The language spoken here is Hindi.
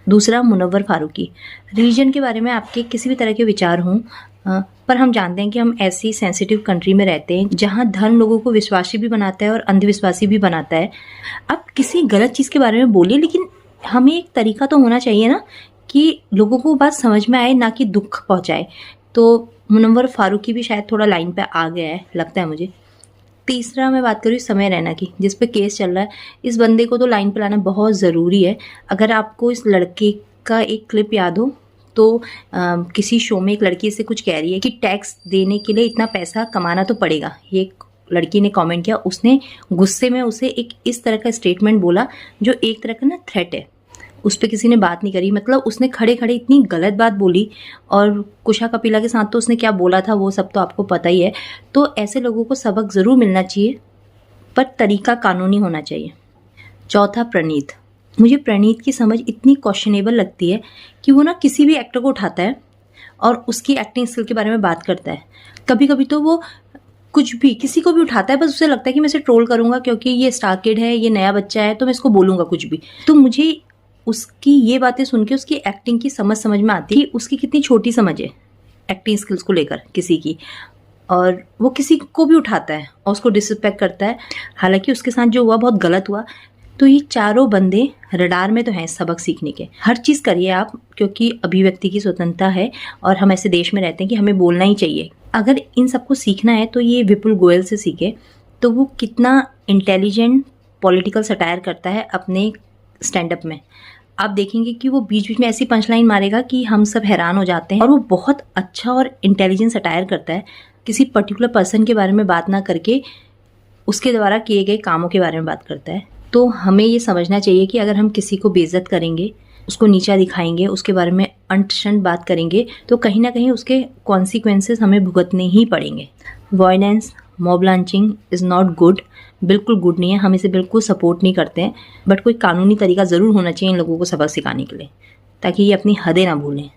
दूसरा, मुनव्वर फारूकी। रिलीजन के बारे में आपके किसी भी तरह के विचार हों, पर हम जानते हैं कि हम ऐसी सेंसिटिव कंट्री में रहते हैं जहां धर्म लोगों को विश्वासी भी बनाता है और अंधविश्वासी भी बनाता है। आप किसी गलत चीज़ के बारे में बोलिए, लेकिन हमें एक तरीका तो होना चाहिए ना कि लोगों को बात समझ में आए, ना कि दुख पहुंचाए। तो मुनव्वर फारूकी भी शायद थोड़ा लाइन पे आ गया है, लगता है मुझे। तीसरा मैं बात करूँ समय रैना की, जिस पे केस चल रहा है। इस बंदे को तो लाइन पे लाना बहुत ज़रूरी है। अगर आपको इस लड़के का एक क्लिप याद हो तो किसी शो में एक लड़की इससे कुछ कह रही है कि टैक्स देने के लिए इतना पैसा कमाना तो पड़ेगा। ये एक लड़की ने कमेंट किया, उसने गुस्से में उसे एक इस तरह का स्टेटमेंट बोला जो एक तरह का ना थ्रेट है। उस पर किसी ने बात नहीं करी, मतलब उसने खड़े खड़े इतनी गलत बात बोली। और कुशा कपिला के साथ तो उसने क्या बोला था वो सब तो आपको पता ही है। तो ऐसे लोगों को सबक ज़रूर मिलना चाहिए, पर तरीका कानूनी होना चाहिए। चौथा, प्रणीत। मुझे प्रणीत की समझ इतनी क्वेश्चनेबल लगती है कि वो ना किसी भी एक्टर को उठाता है और उसकी एक्टिंग स्किल के बारे में बात करता है। कभी कभी तो वो कुछ भी किसी को भी उठाता है, बस उसे लगता है कि मैं इसे ट्रोल करूंगा क्योंकि ये स्टार किड है, ये नया बच्चा है, तो मैं इसको बोलूंगा कुछ भी। तो मुझे उसकी ये बातें सुन के उसकी एक्टिंग की समझ में आती है कि उसकी कितनी छोटी समझ है एक्टिंग स्किल्स को लेकर किसी की। और वो किसी को भी उठाता है और उसको डिसरिस्पेक्ट करता है, हालांकि उसके साथ जो हुआ बहुत गलत हुआ। तो ये चारों बंदे रडार में तो हैं सबक सीखने के। हर चीज़ करिए आप, क्योंकि अभिव्यक्ति की स्वतंत्रता है और हम ऐसे देश में रहते हैं कि हमें बोलना ही चाहिए। अगर इन सबको सीखना है तो ये विपुल गोयल से सीखे। तो वो कितना इंटेलिजेंट पॉलिटिकल सटायर करता है अपने स्टैंड अप में। आप देखेंगे कि वो बीच बीच में ऐसी पंचलाइन मारेगा कि हम सब हैरान हो जाते हैं। और वो बहुत अच्छा और इंटेलिजेंट सटायर करता है, किसी पर्टिकुलर पर्सन के बारे में बात ना करके उसके द्वारा किए गए कामों के बारे में बात करता है। तो हमें ये समझना चाहिए कि अगर हम किसी को बेइज्जत करेंगे, उसको नीचा दिखाएंगे, उसके बारे में अंट-शंट बात करेंगे, तो कहीं ना कहीं उसके कॉन्सिक्वेंसेस हमें भुगतने ही पड़ेंगे। Violence, mob launching is not good, बिल्कुल गुड नहीं है। हम इसे बिल्कुल सपोर्ट नहीं करते हैं, बट कोई कानूनी तरीका ज़रूर होना चाहिए इन लोगों को सबक सिखाने के लिए, ताकि ये अपनी हदें ना भूलें।